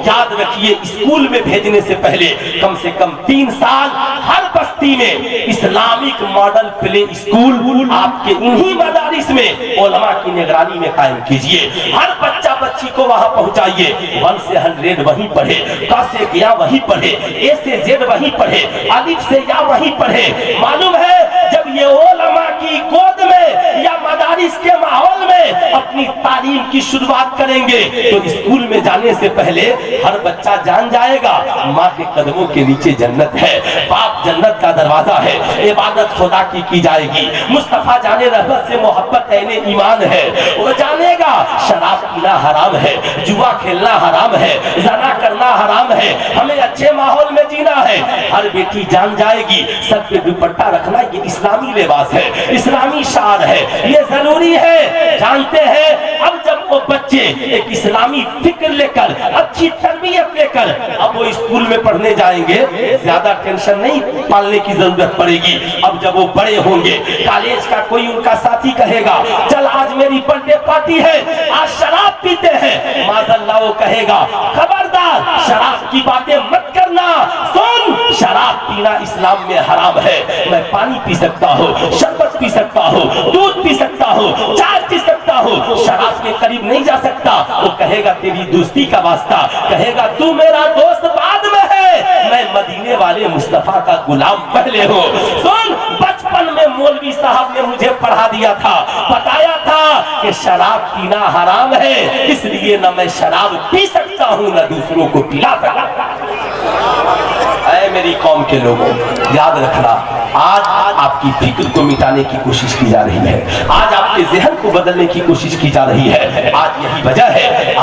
یاد رکھیے، اسکول میں بھیجنے سے پہلے کم سے کم 3 سال ہر بستی میں اسلامک ماڈل پلے اسکول آپ کے انہی مدارس میں علماء کی نگرانی میں قائم کیجئے. ہر بچہ بچی کو وہاں پہنچائیے. 1 سے 100 وہیں پڑھے، کا سے گیا وہیں پڑھے، اے سے زیڈ وہیں پڑھے، الف سے یا وہیں پڑھے. معلوم ہے جب یہ علماء کی گود میں یا مدارس کے ماحول میں اپنی تعلیم کی شروعات کریں گے تو اسکول میں جانے سے پہلے ہر بچہ جان جائے گا ماں کے قدموں کے نیچے جنت ہے، باپ جنت کا دروازہ ہے، عبادت خدا کی جائے گی، مصطفیٰ جانے رحمت سے محبت اہل ایمان ہے. وہ جانے گا شراب پینا حرام ہے، جوا کھیلنا حرام ہے، زنا کرنا حرام ہے، ہمیں اچھے ماحول میں جینا ہے. ہر بیٹی جان جائے گی سر پہ دوپٹہ رکھنا یہ اسلامی لباس ہے، اسلامی شعار ہے، یہ ضروری ہے. جانتے ہیں اب جب وہ بچے ایک اسلامی فکر لے کر، اچھی تربیت لے کر اب وہ اسکول میں پڑھنے جائیں گے، زیادہ ٹینشن نہیں پالنے کی ضرورت پڑے گی. اب جب وہ بڑے ہوں گے، کالج کا کوئی ان کا ساتھی کہے گا چل آج میری برتھ ڈے پارٹی ہے، آج شراب پیتے ہیں، معاذ اللہ وہ کہے گا خبردار شراب کی باتیں مت کرنا، سن شراب پینا اسلام میں حرام ہے. میں پانی پی سکتا ہوں، شربت پی سکتا ہوں، دودھ پی سکتا ہوں، چائے پی سکتا ہوں، شراب کے قریب نہیں جا سکتا. وہ کہے گا تیری دوستی کا واسطہ، کہے گا تو میرا دوست بعد میں ہے، میں مدینے والے مصطفیٰ کا غلام پہلے ہوں. سن، بچپن میں مولوی صاحب نے مجھے پڑھا دیا تھا، بتایا تھا کہ شراب پینا حرام ہے، اس لیے نہ میں شراب پی سکتا ہوں نہ دوسروں کو پلا سکتا. اے میری قوم کے لوگوں، یاد رکھنا، آج آپ کی فکر کو مٹانے کی کوشش کی جا رہی ہے، آج آپ کے ذہن کو بدلنے کی کوشش کی جا رہی ہے. آج یہی وجہ ہے،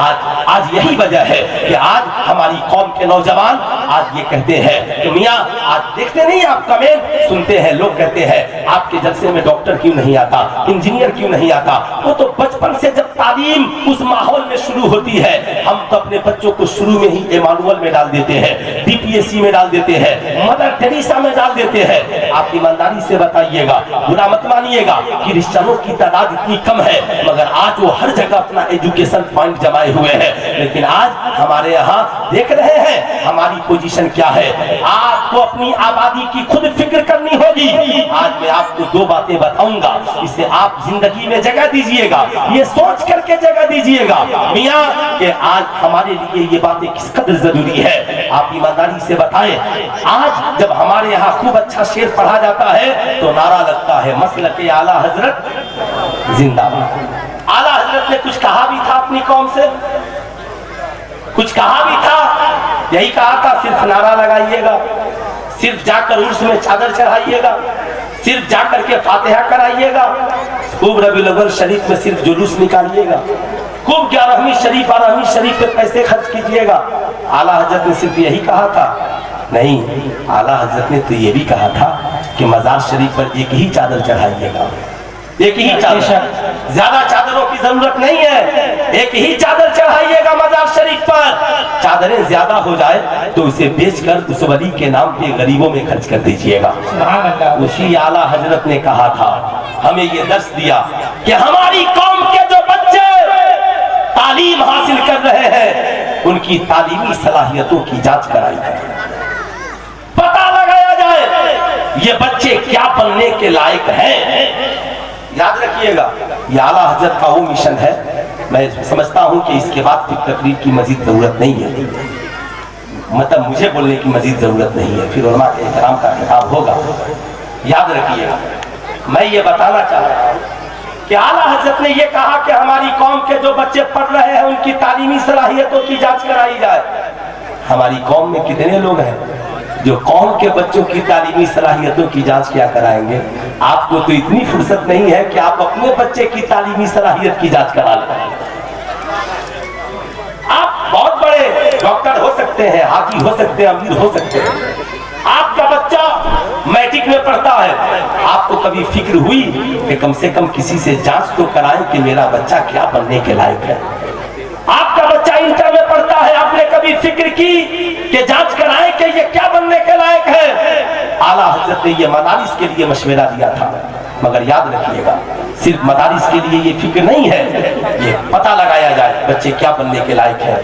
آج یہی وجہ ہے کہ آج ہماری قوم کے نوجوان آج یہ کہتے ہیں کہ میاں آج دیکھتے نہیں آپ کمنٹ سنتے ہیں، لوگ کہتے ہیں آپ کے جلسے میں ڈاکٹر کیوں نہیں آتا، انجینئر کیوں نہیں آتا. وہ تو بچپن سے جب تعلیم اس ماحول میں شروع ہوتی ہے، ہم تو اپنے بچوں کو شروع میں ہی ایمانوئل میں ڈال دیتے ہیں، DPSC میں ڈال دیتے ہیں، مدر ٹریسا میں ڈال دیتے ہیں. آپ ایمانداری سے بتائیے گا، برا مت مانیے گا، کرسچنوں کی تعداد اتنی کم ہے مگر آج وہ ہر جگہ اپنا ایجوکیشن پوائنٹ جمائے ہوئے ہیں. لیکن آج ہمارے یہاں دیکھ رہے ہیں ہماری پوزیشن کیا ہے. آپ کو اپنی آبادی کی خود فکر کرنی ہوگی. آج میں آپ کو 2 باتیں بتاؤں گا، اسے آپ زندگی میں جگہ دیجئے گا، یہ سوچ کر کے جگہ دیجئے گا میاں کہ آج ہمارے لیے یہ باتیں کس قدر ضروری ہے. آپ ایمانداری سے بتائیں، آج جب ہمارے یہاں خوب اچھا شعر پڑھا جاتا ہے تو نعرہ لگتا ہے مسلک اعلیٰ حضرت زندہ باد. اعلیٰ حضرت نے کچھ کہا بھی تھا اپنی قوم سے، کچھ کہا بھی تھا، یہی کہا تھا صرف نعرہ لگائیے گا، صرف جا کر عرس میں چادر چڑھائیے گا، صرف جا کر کے فاتحہ کرائیے گا، خوب ربیع الاول شریف میں صرف جلوس نکالیے گا، خوب 11ویں شریف 12ویں شریف پہ پیسے خرچ کیجئے گا. اعلیٰ حضرت نے صرف یہی کہا تھا؟ नहीं, आला हजरत ने तो ये भी कहा था कि मजार शरीफ पर एक ही चादर चढ़ाइएगा, एक ही चादर, ज्यादा चादरों की जरूरत नहीं है, एक ही चादर चढ़ाइएगा मजार शरीफ पर। चादरें ज्यादा हो जाए तो उसे बेचकर उस वली के नाम पे गरीबों में खर्च कर दीजिएगा। उसी आला हजरत ने कहा था, हमें ये दर्श दिया कि हमारी कौम के जो बच्चे तालीम हासिल कर रहे हैं उनकी तालीमी सलाहियतों की जांच कराई जाए, पता लगाया जाए ये बच्चे क्या बनने के लायक हैं। याद रखिएगा, ये आला हजरत का वो मिशन है। मैं समझता हूं कि इसके बाद फिर तकरीर की मजीद जरूरत नहीं है, मतलब मुझे बोलने की मजीद जरूरत नहीं है, फिर उलमा के एहतराम का खिताब होगा। याद रखिएगा, मैं ये बताना चाह रहा हूं कि आला हजरत ने ये कहा कि हमारी कौम के जो बच्चे पढ़ रहे हैं उनकी तालीमी सलाहियतों की जांच कराई जाए। हमारी कौम में कितने लोग हैं जो कौम के बच्चों की तालीमी सलाहियतों की जांच क्या कराएंगे? आपको तो इतनी फुर्सत नहीं है कि आप अपने बच्चे की तालीमी सलाहियत की जांच करा लें। आप बहुत बड़े डॉक्टर हो सकते हैं, हाजी हो सकते हैं, अमीर हो सकते हैं, आपका बच्चा मैट्रिक में पढ़ता है, आपको कभी फिक्र हुई कि कम से कम किसी से जांच तो कराएं कि मेरा बच्चा क्या बनने के लायक है? आपका बच्चा इंटर में पढ़ता है, आपने कभी फिक्र की कि जांच कराएं कि ये क्या बनने के लायक है? आला हजरत ने ये मदारिस के लिए मशवरा दिया था, मगर याद रखिएगा सिर्फ मदारिस के लिए ये फिक्र नहीं है, ये पता लगाया जाए बच्चे क्या बनने के लायक है,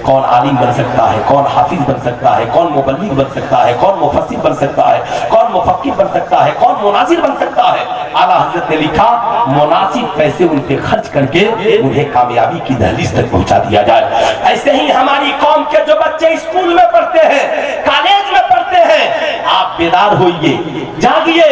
कौन आलिम बन सकता है, कौन हाफिज बन सकता है, कौन मुबल्लिग बन सकता है, कौन मुफस्सिर बन सकता है, कौन मुफक्किर बन सकता है, कौन मुनाजिर बन सकता है। आला हजरत ने लिखा मुनासिब पैसे उन पे खर्च करके उन्हें कामयाबी की दहलीज तक पहुंचा दिया जाए। ऐसे ही हमारी कौम के जो बच्चे स्कूल में पढ़ते हैं, कॉलेज में पढ़ते हैं, आप बेदार होइए, जागिए,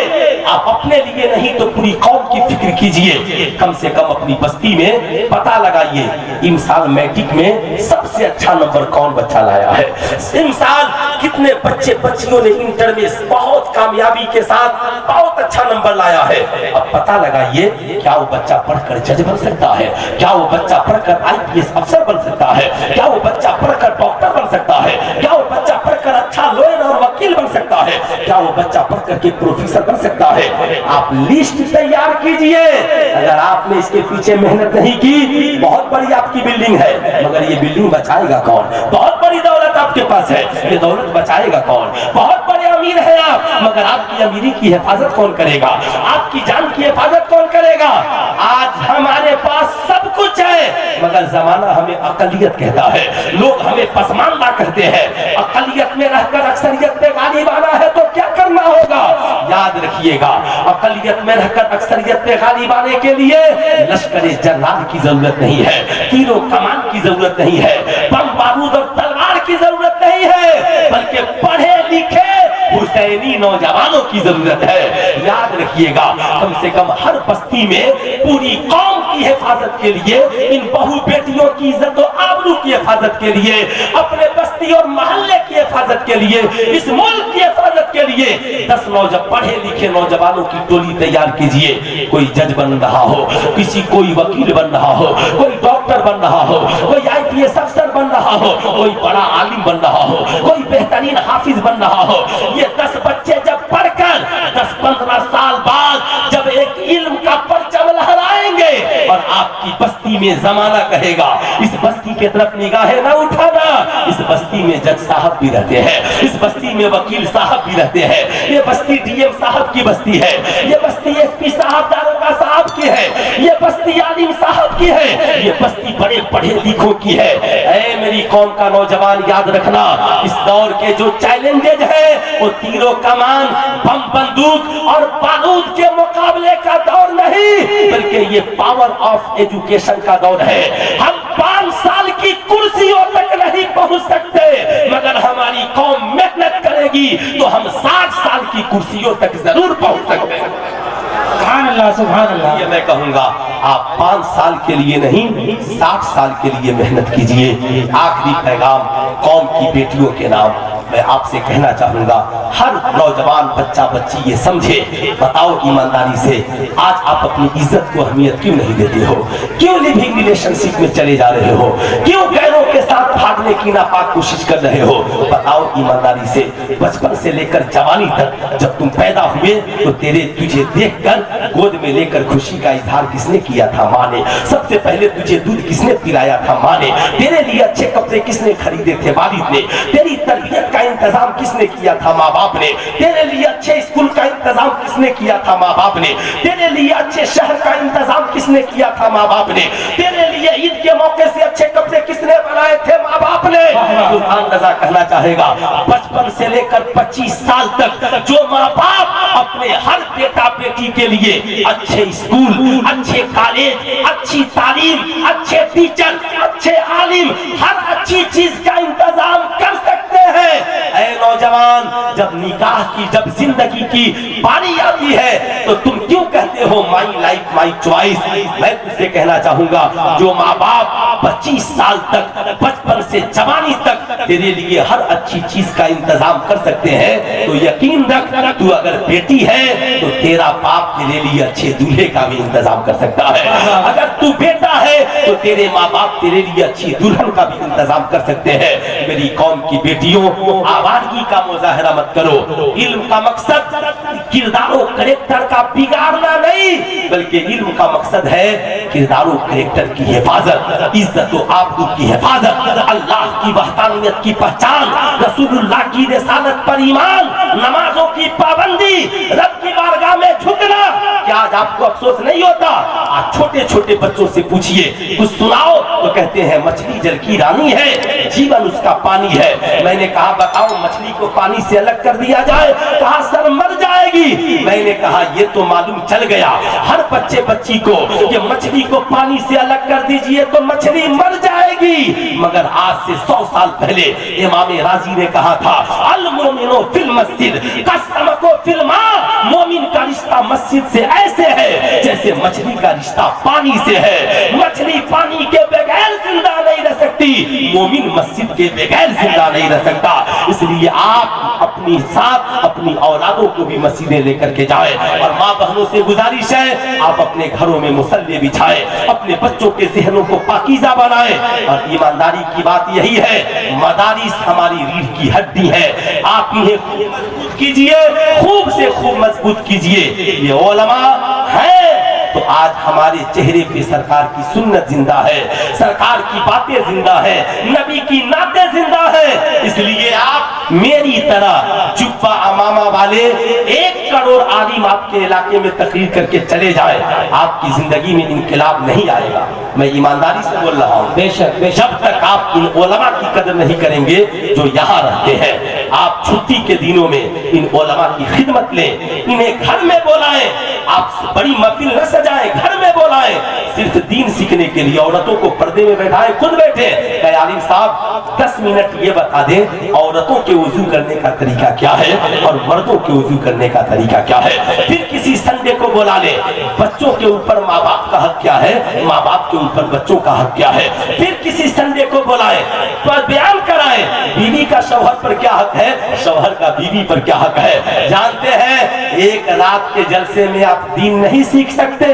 आप अपने लिए नहीं तो पूरी कौम की फिक्र कीजिए। कम से कम अपनी बस्ती में पता लगाइए इस साल मैट्रिक में सबसे अच्छा नंबर कौन बच्चा लाया है, इस साल कितने बच्चे बच्चियों ने इंटर में बहुत कामयाबी के साथ बहुत अच्छा नंबर लाया है। अब पता लगाइए क्या वो बच्चा पढ़कर जज बन सकता है, क्या वो बच्चा पढ़कर आईपीएस अफसर बन सकता है, क्या वो बच्चा पढ़कर डॉक्टर बन सकता है, क्या वो बच्चा पढ़कर अच्छा लॉयर और वकील बन सकता है, क्या वो बच्चा पढ़कर के प्रोफेसर बन सकता है। आप लिस्ट तैयार कीजिए। अगर आपने इसके पीछे मेहनत नहीं की, बहुत बड़ी आपकी बिल्डिंग है मगर ये बिल्डिंग बचाएगा कौन? बहुत बड़ी दौलत आपके पास है, ये दौलत बचाएगा कौन? बहुत बड़े अमीर है आप, मगर आपकी अमीरी की हिफाजत कौन करेगा? आपकी जान की हिफाजत कौन करेगा? आज हमारे पास सब कुछ है मगर जमाना हमें अकलियत कहता है, लोग हमें पसमानदा कहते हैं। अकलियत में रहकर अक्सरियत पे गालिब आना है तो क्या करना होगा? याद रखिएगा, अकलियत में रहकर अक्सरियत पे गालिब आने के लिए लश्करे जर्राद की जरूरत नहीं है, तीरों कमान की जरूरत नहीं है, बम बारूद और तलवार की जरूरत नहीं है, बल्कि पढ़े लिखे हुसैनी नौजवानों की जरूरत है। याद रखिएगा, कम से कम हर बस्ती में पूरी कौम की हिफाजत के लिए, इन बहू बेटियों की इज्जत और आबरू की हिफाजत के लिए, अपने बस्ती और मोहल्ले की हिफाजत के लिए, इस मुल्क की हिफाजत के लिए 10 पढ़े लिखे नौजवानों की टोली तैयार कीजिए। कोई जज बन रहा हो, किसी कोई वकील बन रहा हो, कोई डॉक्टर बन रहा हो, कोई आईपीएस अफसर बन रहा हो, कोई बड़ा आलिम बन रहा हो, कोई बेहतरीन हाफिज बन रहा हो। ये 10 बच्चे जब पढ़कर 10-15 साल बाद जब एक इल्म का परचम लहराएंगे और आपकी बस्ती में जमाना कहेगा इस बस्ती की तरफ निगाहें न उठाना, इस बस्ती में जज साहब भी रहते हैं, इस बस्ती में वकील साहब भी रहते हैं, ये बस्ती डीएम साहब की बस्ती है, ये बस्ती एसपी साहब दारोगा साहब की है, ये बस्ती आलिम साहब की है, ये बस्ती बड़े पढ़े लिखों की है। ऐ मेरी कौम का नौजवान, याद रखना इस दौर के जो चैलेंजेज है वो तीरों कमान, बम बंदूक और बारूद के मुकाबले का दौर नहीं, बल्कि ये पावर ऑफ एजुकेशन का दौर है। हम 5 साल की कुर्सियों तक नहीं पहुंच सकते, मगर हमारी कौम मेहनत करेगी तो हम 60 साल की कुर्सियों तक जरूर पहुंच सकते हैं। सुभान अल्लाह, सुभान अल्लाह। ये मैं कहूंगा आप 5 साल के लिए नहीं 60 साल के लिए मेहनत कीजिए। आखिरी पैगाम कौम की बेटियों के नाम मैं आपसे कहना चाहूंगा, हर नौजवान बच्चा बच्ची ये समझे, बताओ ईमानदारी से, आज आप अपनी इज्जत को अहमियत क्यों नहीं देते हो? क्यों लिविंग रिलेशनशिप में चले जा रहे हो? क्यों गैरों के साथ भागने करने की नापाक कोशिश कर रहे हो। बताओ ईमानदारी से, बचपन से लेकर जवानी तक जब तुम पैदा हुए तो तुझे देखकर गोद में लेकर खुशी का इजहार किसने किया था? माँ ने। सबसे पहले तुझे दूध किसने पिलाया था? माँ ने। तेरे लिए अच्छे कपड़े किसने खरीदे थे? वालिद ने। तेरी तरबियत का इंतजाम किसने किया था? माँ बाप ने। तेरे लिए अच्छे स्कूल का इंतजाम किसने किया था? माँ बाप ने। तेरे लिए अच्छे शहर का इंतजाम किसने किया था? माँ बाप ने। तेरे लिए ईद के मौके से अच्छे कपड़े किसने बनाए थे? माँ बाप ने। सुल्तान रजा कहना चाहेगा, बचपन से लेकर 25 साल तक जो माँ बाप अपने हर बेटा बेटी के लिए अच्छे स्कूल, अच्छे कॉलेज, अच्छी तालीम, अच्छे टीचर, अच्छे आलिम, हर अच्छी चीज का इंतजाम कर सकते हैं। ऐ नौजवान, जब निकाह की, जब जिंदगी की बारी आती है तो तुम क्यों कहते हो माई लाइफ माई चॉइस? मैं तुझसे कहना चाहूंगा, जो माँ बाप 25 साल तक, बचपन से जवानी तक तेरे लिए हर अच्छी चीज का इंतजाम कर सकते हैं, तो यकीन रख, तू अगर बेटी है तो तेरा बाप तेरे लिए अच्छे दूल्हे का भी इंतजाम कर सकता है। अगर तू बेटा है तो तेरे माँ बाप तेरे लिए अच्छी दुल्हन का भी इंतजाम कर सकते हैं। मेरी कौम की बेटियों, आवारगी का मुजाहरा मत करो। इल्म का मकसद किरदारों करेक्टर का बिगाड़ना नहीं, बल्कि इल्म का मकसद है किरदारों करेक्टर की हिफाजत, इज्जत व आबरू की हिफाजत, अल्लाह की वहदानियत की पहचान, रसूलुल्लाह की रिसालत पर ईमान, नमाजों की पाबंदी, रब की बारगाह में झुकना। क्या आज आपको अफसोस नहीं होता? आज छोटे छोटे बच्चों से पूछिए, कुछ सुनाओ तो कहते हैं मछली जल की रानी है, जीवन उसका पानी है। मैंने कहा बताओ मछली को पानी से अलग कर दिया जाए, कहा सर मर जाएगी। मैंने कहा ये तो मालूम चल गया हर बच्चे बच्ची को कि मछली को पानी से अलग कर दीजिए तो मछली मर जाएगी। मगर आज से 100 साल पहले इमाम राजी ने कहा था, अल मोमिनो फिल मस्जिद कसमको फिल माँ, मोमिन का रिश्ता मस्जिद से ऐसे है जैसे मछली का रिश्ता पानी से है। मछली पानी के बगैर जिंदा नहीं रह सकती, मोमिन मस्जिद के बगैर जिंदा नहीं रह सकता। इसलिए आप अपनी साथ अपनी औलादों को भी मस्जिदें लेकर के जाए, और माँ बहनों से गुजारिश है आप अपने घरों में मुसल्ले बिछाए, अपने बच्चों के ज़हनों को पाकीज़ा बनाए। और ईमानदारी की बात यही है, मदारिस हमारी रीढ़ की हड्डी है, आप इन्हें मजबूत कीजिए, खूब से खूब मजबूत कीजिए। ये उलमा है तो आज हमारे चेहरे पे सरकार की सुन्नत जिंदा है, सरकार की बातें जिंदा है, नबी की नातें जिंदा है। इसलिए आप मेरी तरह जुब्बा अमामा वाले 1 करोड़ आलिम आपके इलाके में तकरीर करके चले जाए, आपकी जिंदगी में इनकलाब नहीं आएगा। मैं ईमानदारी से बोल रहा हूँ। बेशक जब तक आप इन उलमा की कदर नहीं करेंगे जो यहाँ रहते हैं, आप छुट्टी के दिनों में इन उलमा की खिदमत लें, इन्हें घर में बुलाएं, आप बड़ी महफिल न सजाएं, घर में बुलाएं, सिर्फ दीन सीखने के लिए। औरतों को पर्दे में बैठाएं, खुद बैठे। आलिम साहब 10 मिनट ये बता दें औरतों के वुजू करने का तरीका क्या है और मर्दों के वुजू करने का तरीका क्या है। फिर किसी संडे को बुला ले, बच्चों के ऊपर माँ बाप का हक क्या है, माँ बाप के ऊपर बच्चों का हक क्या है। फिर किसी संडे को बुलाएं, पर बयान कराएं बीवी का शौहर पर क्या हक है, शौहर का बीवी पर क्या हक है। जानते हैं एक रात के जलसे में आप दीन नहीं सीख सकते।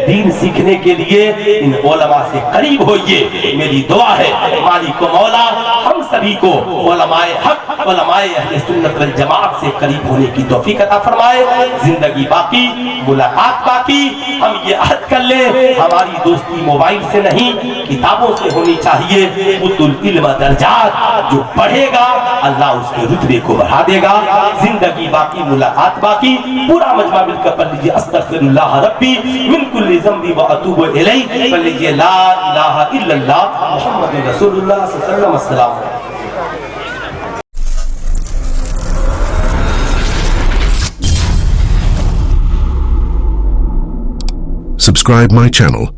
दीन सीखने के लिए इन उलमा से करीब होइए। मेरी दुआ है मालिक मौला हम सभी को उलमाए हक, उलमाए अहले सुन्नत वल जमात से करीब होने की तौफीक अता फरमाए। जिंदगी बाकी, मुलाकात बाकी। हम ये अहद कर ले हमारी दोस्ती मोबाइल से नहीं किताबों से होनी चाहिए। उतुल इल्म दर्जात, जो पढ़ेगा अल्लाह उसके रुतबे को बढ़ा देगा। जिंदगी बाकी, मुलाकात बाकी। पूरा मजमा मिलकर पढ़ लीजिए अस्तगफिरुल्लाह रब्बी मिन कुल्ली ज़ंबी व अतूबु इलैहि। पढ़ लीजिए ला इलाहा इल्लल्लाह मुहम्मदुर रसूलुल्लाह सल्लल्लाहु अलैहि वसल्लम। Subscribe my channel